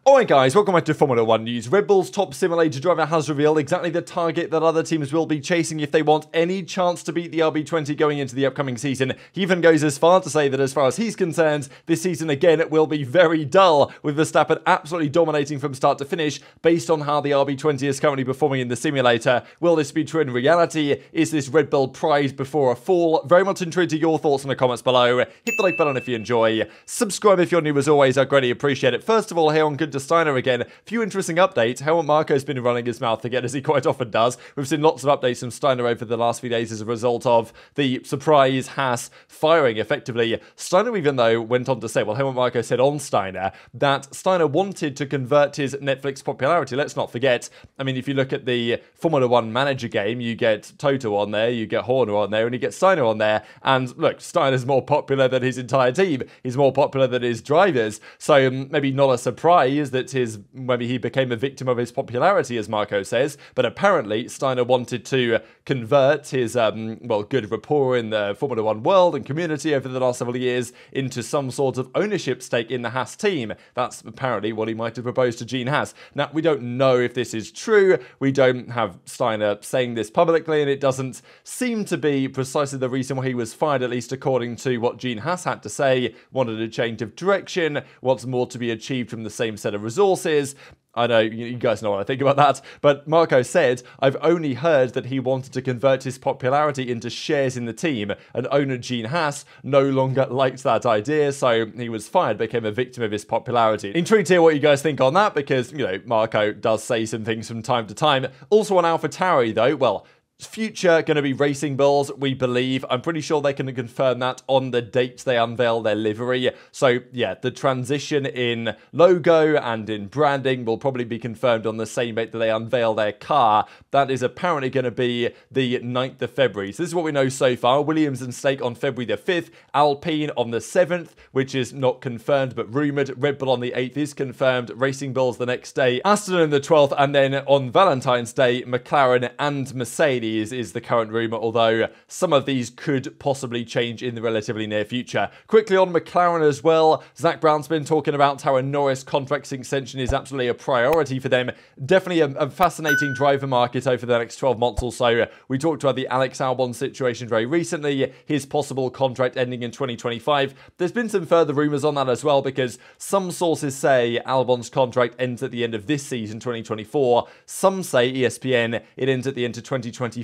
Alright guys, welcome back to Formula 1 news. Red Bull's top simulator driver has revealed exactly the target that other teams will be chasing if they want any chance to beat the RB20 going into the upcoming season. He even goes as far to say that as far as he's concerned, this season again will be very dull, with Verstappen absolutely dominating from start to finish based on how the RB20 is currently performing in the simulator. Will this be true in reality? Is this Red Bull pride before a fall? Very much intrigued to your thoughts in the comments below. Hit the like button if you enjoy. Subscribe if you're new as always, I greatly appreciate it. First of all, here on Guenther Steiner again, a few interesting updates. Marko's been running his mouth again, as he quite often does. We've seen lots of updates from Steiner over the last few days as a result of the surprise Haas firing, effectively. Steiner, even though, went on to say, well, Marko said on Steiner, that Steiner wanted to convert his Netflix popularity. Let's not forget, I mean, if you look at the Formula 1 manager game, you get Toto on there, you get Horner on there, and you get Steiner on there. And look, Steiner's more popular than his entire team. He's more popular than his drivers. So maybe not a surprise that maybe he became a victim of his popularity, as Marko says, but apparently Steiner wanted to convert his, good rapport in the Formula 1 world and community over the last several years into some sort of ownership stake in the Haas team. That's apparently what he might have proposed to Gene Haas. Now, we don't know if this is true. We don't have Steiner saying this publicly, and it doesn't seem to be precisely the reason why he was fired, at least according to what Gene Haas had to say. Wanted a change of direction, wants more to be achieved from the same set of resources. I know, you guys know what I think about that, but Marko said, I've only heard that he wanted to convert his popularity into shares in the team, and owner Gene Haas no longer liked that idea, so he was fired, became a victim of his popularity. Intrigued to hear what you guys think on that, because, Marko does say some things from time to time. Also on AlphaTauri, though, well, future going to be Racing Bulls, we believe. I'm pretty sure they can confirm that on the date they unveil their livery. So yeah, the transition in logo and in branding will probably be confirmed on the same date that they unveil their car. That is apparently going to be the 9th of February. So this is what we know so far. Williams and Stake on February the 5th. Alpine on the 7th, which is not confirmed but rumoured. Red Bull on the 8th is confirmed. Racing Bulls the next day. Aston on the 12th, and then on Valentine's Day, McLaren and Mercedes is the current rumour, although some of these could possibly change in the relatively near future. Quickly on McLaren as well, Zach Brown's been talking about how a Norris contract extension is absolutely a priority for them. Definitely a fascinating driver market over the next 12 months or so. We talked about the Alex Albon situation very recently, his possible contract ending in 2025. There's been some further rumours on that as well, because some sources say Albon's contract ends at the end of this season, 2024. Some say, ESPN, it ends at the end of 2025.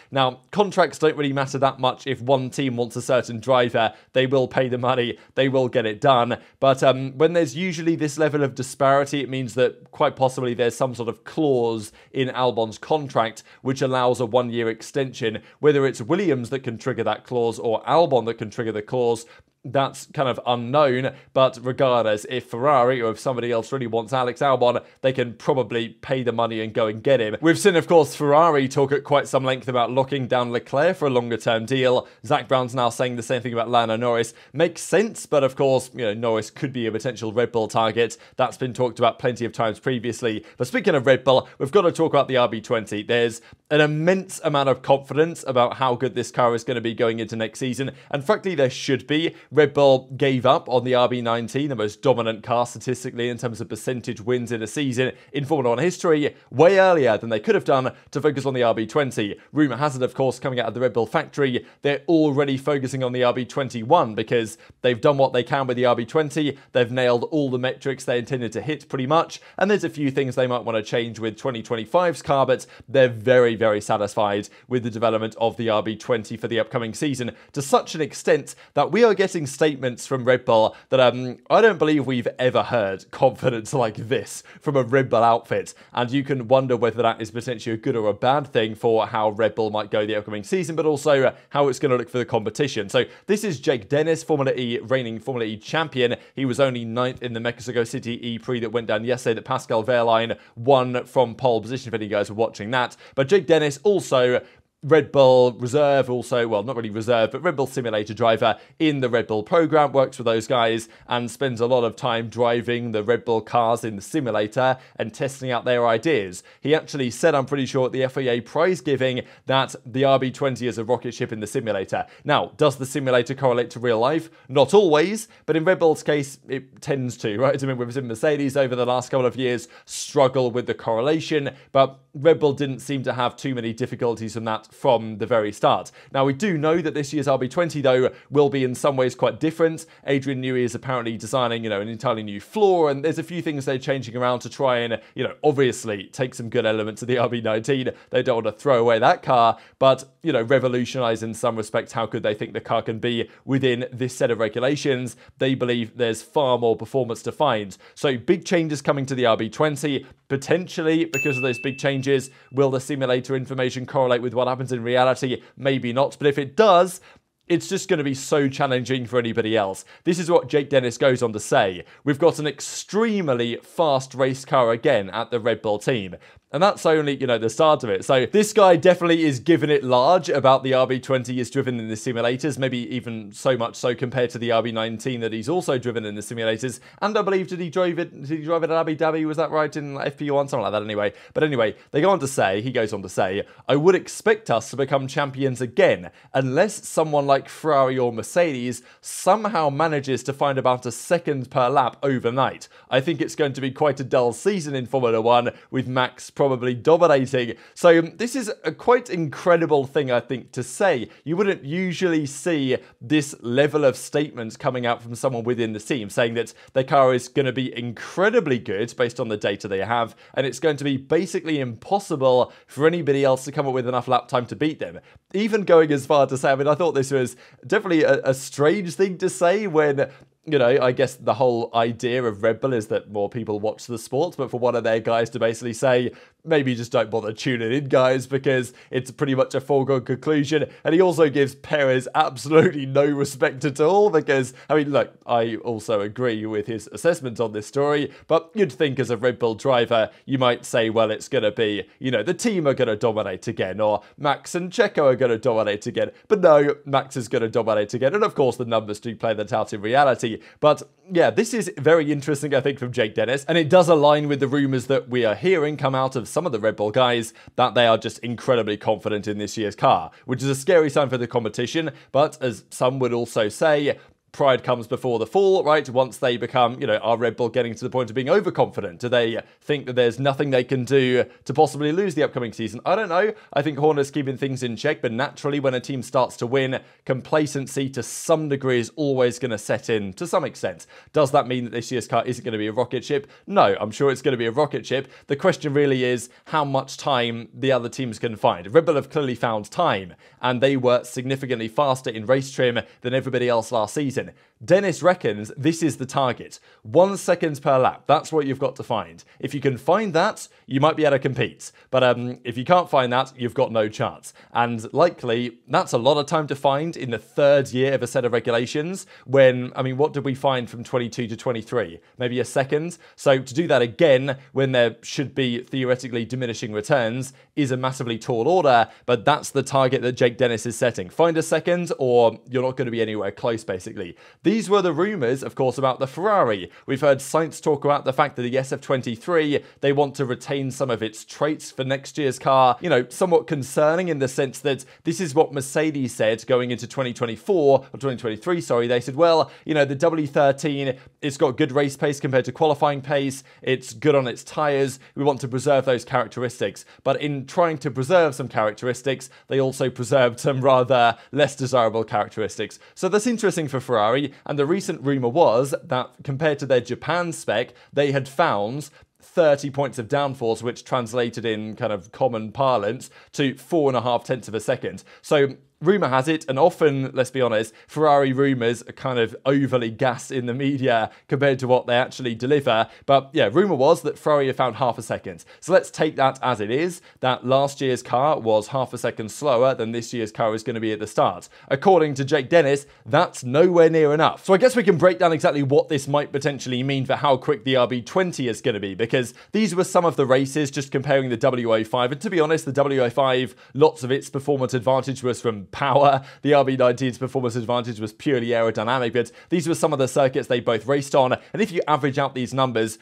Now, contracts don't really matter that much. If one team wants a certain driver, they will pay the money, they will get it done. But when there's usually this level of disparity, it means that quite possibly there's some sort of clause in Albon's contract which allows a one-year extension. Whether it's Williams that can trigger that clause or Albon that can trigger the clause, that's kind of unknown, but regardless, if Ferrari or if somebody else really wants Alex Albon, they can probably pay the money and go and get him. We've seen, of course, Ferrari talk at quite some length about locking down Leclerc for a longer-term deal. Zach Brown's now saying the same thing about Lando Norris. Makes sense, but of course, Norris could be a potential Red Bull target. That's been talked about plenty of times previously. But speaking of Red Bull, we've got to talk about the RB20. There's an immense amount of confidence about how good this car is going to be going into next season, and frankly, there should be. Red Bull gave up on the RB19, the most dominant car statistically in terms of percentage wins in a season in Formula 1 history, way earlier than they could have done to focus on the RB20. Rumour has it, of course, coming out of the Red Bull factory, they're already focusing on the RB21 because they've done what they can with the RB20, they've nailed all the metrics they intended to hit pretty much, and there's a few things they might want to change with 2025's car, but they're very, very satisfied with the development of the RB20 for the upcoming season, to such an extent that we are getting statements from Red Bull that I don't believe we've ever heard confidence like this from a Red Bull outfit, and you can wonder whether that is potentially a good or a bad thing for how Red Bull might go the upcoming season, but also how it's going to look for the competition. So this is Jake Dennis, Formula E, reigning Formula E champion. He was only 9th in the Mexico City E-Prix that went down yesterday that Pascal Wehrlein won from pole position, if any guys were watching that. But Jake Dennis also Red Bull Reserve also, well, not really Reserve, but Red Bull Simulator driver in the Red Bull program, works with those guys and spends a lot of time driving the Red Bull cars in the simulator and testing out their ideas. He actually said, I'm pretty sure, at the FIA prize giving that the RB20 is a rocket ship in the simulator. Now, does the simulator correlate to real life? Not always, but in Red Bull's case, it tends to, right? I mean, we've seen Mercedes over the last couple of years struggle with the correlation, but Red Bull didn't seem to have too many difficulties from that from the very start. Now, we do know that this year's RB20, though, will be in some ways quite different. Adrian Newey is apparently designing, an entirely new floor, and there's a few things they're changing around to try and, obviously take some good elements of the RB19. They don't want to throw away that car, but, revolutionize in some respects how good they think the car can be within this set of regulations. They believe there's far more performance to find. So big changes coming to the RB20, potentially because of those big changes. Will the simulator information correlate with what happens in reality? Maybe not, but if it does, it's just going to be so challenging for anybody else. This is what Jake Dennis goes on to say. We've got an extremely fast race car again at the Red Bull team. And that's only, the start of it. So this guy definitely is giving it large about the RB20 is driven in the simulators, maybe even so much so compared to the RB19 that he's also driven in the simulators. And I believe, did he drive it at Abu Dhabi? Was that right, in FP1? Something like that anyway. But anyway, he goes on to say, I would expect us to become champions again, unless someone like Ferrari or Mercedes somehow manages to find about a second per lap overnight. I think it's going to be quite a dull season in Formula 1 with Max probably dominating. So this is a quite incredible thing, I think, to say. You wouldn't usually see this level of statements coming out from someone within the team saying that their car is going to be incredibly good based on the data they have, and it's going to be basically impossible for anybody else to come up with enough lap time to beat them. Even going as far to say, I thought this was definitely a strange thing to say when, I guess the whole idea of Red Bull is that more people watch the sport, but for one of their guys to basically say, maybe just don't bother tuning in, guys, because it's pretty much a foregone conclusion. And he also gives Perez absolutely no respect at all because, look, I also agree with his assessment on this story, but you'd think as a Red Bull driver, you might say, well, it's going to be, the team are going to dominate again, or Max and Checo are going to dominate again. But no, Max is going to dominate again. And of course, the numbers do play that out in reality. But yeah, this is very interesting, I think, from Jake Dennis. And it does align with the rumours that we are hearing come out of some of the Red Bull guys that they are just incredibly confident in this year's car, which is a scary sign for the competition. But as some would also say, pride comes before the fall, right? Once they become, are Red Bull getting to the point of being overconfident? Do they think that there's nothing they can do to possibly lose the upcoming season? I don't know. I think Horner's keeping things in check, but naturally when a team starts to win, complacency to some degree is always going to set in to some extent. Does that mean that this year's car isn't going to be a rocket ship? No, I'm sure it's going to be a rocket ship. The question really is how much time the other teams can find. Red Bull have clearly found time, and they were significantly faster in race trim than everybody else last season. Dennis reckons this is the target. 1 second per lap. That's what you've got to find. If you can find that, you might be able to compete. But if you can't find that, you've got no chance. And likely, that's a lot of time to find in the third year of a set of regulations when, what did we find from 22 to 23? Maybe a second? So to do that again, when there should be theoretically diminishing returns, is a massively tall order, but that's the target that Jake Dennis is setting. Find a second, or you're not going to be anywhere close, basically. These were the rumours, of course, about the Ferrari. We've heard Sainz talk about the fact that the SF23, they want to retain some of its traits for next year's car. Somewhat concerning in the sense that this is what Mercedes said going into 2024, or 2023, sorry. They said, well, the W13, it's got good race pace compared to qualifying pace. It's good on its tyres. We want to preserve those characteristics. But in trying to preserve some characteristics, they also preserved some rather less desirable characteristics. So that's interesting for Ferrari. And the recent rumour was that compared to their Japan spec, they had found 30 points of downforce, which translated in kind of common parlance to 4.5 tenths of a second. So rumour has it, and often, let's be honest, Ferrari rumours are kind of overly gassed in the media compared to what they actually deliver. But yeah, rumour was that Ferrari have found half a second. So let's take that as it is, that last year's car was half a second slower than this year's car is going to be at the start. According to Jake Dennis, that's nowhere near enough. So I guess we can break down exactly what this might potentially mean for how quick the RB20 is going to be, because these were some of the races just comparing the W05. And to be honest, the W05, lots of its performance advantage was from power. The RB19's performance advantage was purely aerodynamic, but these were some of the circuits they both raced on. And if you average out these numbers,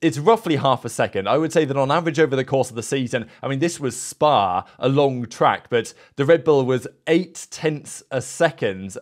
it's roughly half a second. I would say that on average over the course of the season, I mean, this was Spa, a long track, but the Red Bull was 0.8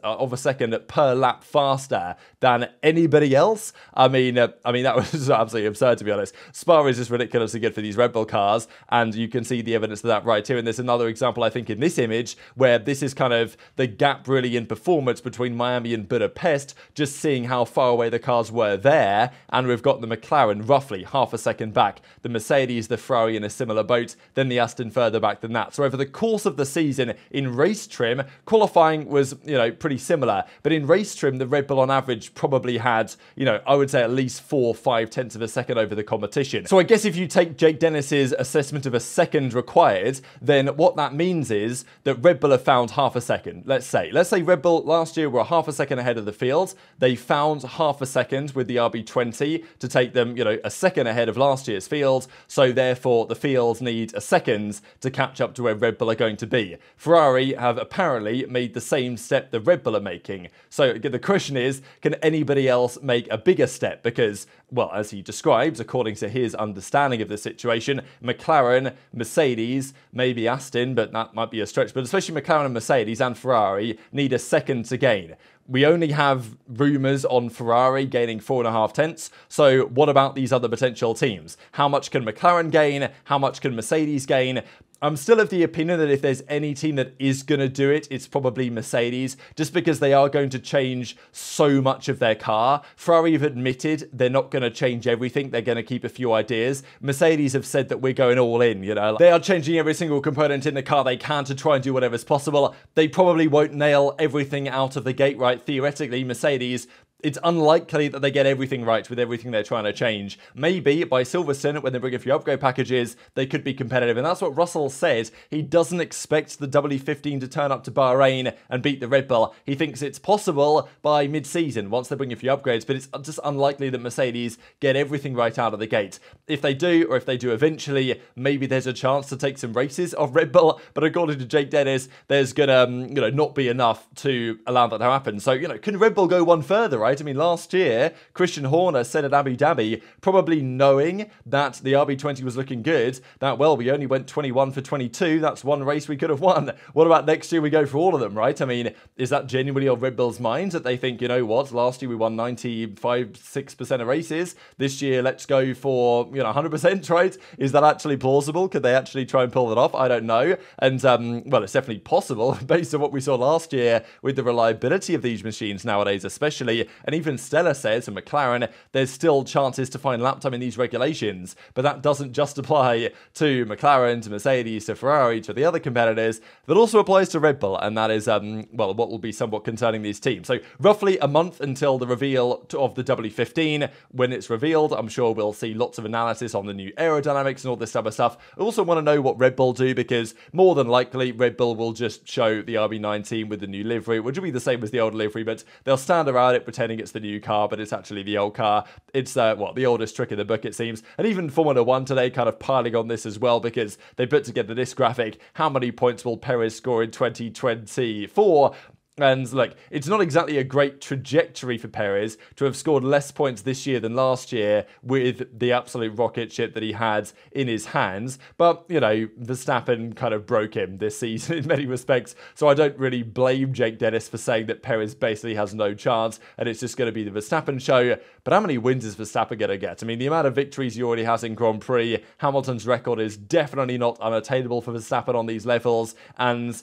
of a second per lap faster than anybody else. I mean, that was absolutely absurd, to be honest. Spa is just ridiculously good for these Red Bull cars, and you can see the evidence of that right here. And there's another example, I think, in this image, where this is kind of the gap really in performance between Miami and Budapest, just seeing how far away the cars were there, and we've got the McLaren roughly half a second back, the Mercedes, the Ferrari in a similar boat, then the Aston further back than that. So over the course of the season in race trim, qualifying was, pretty similar, but in race trim, the Red Bull on average probably had, I would say at least 4-5 tenths of a second over the competition. So I guess if you take Jake Dennis's assessment of a second required, then what that means is that Red Bull have found half a second. Let's say Red Bull last year were half a second ahead of the field. They found half a second with the RB20 to take them, a second ahead of last year's field, so therefore the fields need a second to catch up to where Red Bull are going to be. Ferrari have apparently made the same step the Red Bull are making. So the question is, can anybody else make a bigger step? Because, well, as he describes, according to his understanding of the situation, McLaren, Mercedes, maybe Aston, but that might be a stretch, but especially McLaren and Mercedes and Ferrari need a second to gain. We only have rumours on Ferrari gaining 4.5 tenths. So what about these other potential teams? How much can McLaren gain? How much can Mercedes gain? I'm still of the opinion that if there's any team that is going to do it, it's probably Mercedes, just because they are going to change so much of their car. Ferrari have admitted they're not going to change everything. They're going to keep a few ideas. Mercedes have said that we're going all in, They are changing every single component in the car they can to try and do whatever's possible. They probably won't nail everything out of the gate right. Theoretically, Mercedes, it's unlikely that they get everything right with everything they're trying to change. Maybe by Silverstone, when they bring a few upgrade packages, they could be competitive. And that's what Russell said. He doesn't expect the W15 to turn up to Bahrain and beat the Red Bull. He thinks it's possible by mid-season, once they bring a few upgrades, but it's just unlikely that Mercedes get everything right out of the gate. If they do, or if they do eventually, maybe there's a chance to take some races off Red Bull. But according to Jake Dennis, there's gonna, not be enough to allow that to happen. So, can Red Bull go one further, right? I mean, last year, Christian Horner said at Abu Dhabi, probably knowing that the RB20 was looking good, that, well, we only went 21 for 22. That's one race we could have won. What about next year we go for all of them, right? I mean, is that genuinely on Red Bull's minds that they think, what, last year we won 95-6% of races. This year, let's go for, 100%, right? Is that actually plausible? Could they actually try and pull it off? I don't know. And, well, it's definitely possible based on what we saw last year with the reliability of these machines nowadays, especially. And even Stella says, and McLaren, there's still chances to find lap time in these regulations. But that doesn't just apply to McLaren, to Mercedes, to Ferrari, to the other competitors. That also applies to Red Bull. And that is, well, what will be somewhat concerning these teams. So roughly a month until the reveal of the W15. When it's revealed, I'm sure we'll see lots of analysis on the new aerodynamics and all this type of stuff. I also want to know what Red Bull do, because more than likely Red Bull will just show the RB19 with the new livery, which will be the same as the old livery, but they'll stand around it pretending it's the new car, but it's actually the old car. It's, the oldest trick in the book, it seems. And even Formula 1 today kind of piling on this as well, because they put together this graphic. How many points will Perez score in 2024? And look, it's not exactly a great trajectory for Perez to have scored less points this year than last year with the absolute rocket ship that he had in his hands. But, Verstappen kind of broke him this season in many respects. So I don't really blame Jake Dennis for saying that Perez basically has no chance and it's just going to be the Verstappen show. But how many wins is Verstappen going to get? I mean, the amount of victories he already has in Grand Prix, Hamilton's record is definitely not unattainable for Verstappen on these levels. And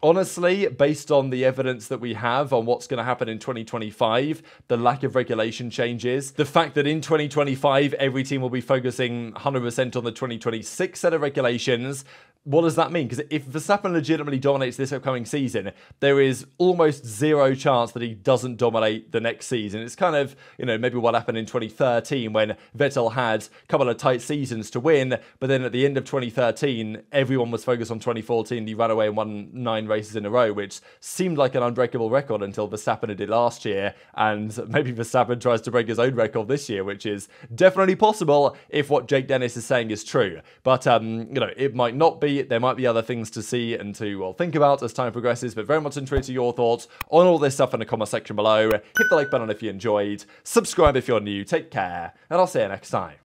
honestly, based on the evidence that we have on what's going to happen in 2025, the lack of regulation changes, the fact that in 2025, every team will be focusing 100% on the 2026 set of regulations, what does that mean? Because if Verstappen legitimately dominates this upcoming season, there is almost zero chance that he doesn't dominate the next season. It's kind of, maybe what happened in 2013 when Vettel had a couple of tight seasons to win, but then at the end of 2013, everyone was focused on 2014. He ran away and won 9 races in a row, which seemed like an unbreakable record until Verstappen did last year, and maybe Verstappen tries to break his own record this year, which is definitely possible if what Jake Dennis is saying is true. But, it might not be. There might be other things to see and to, think about as time progresses, but very much intrigued to your thoughts on all this stuff in the comment section below. Hit the like button if you enjoyed, subscribe if you're new, take care, and I'll see you next time.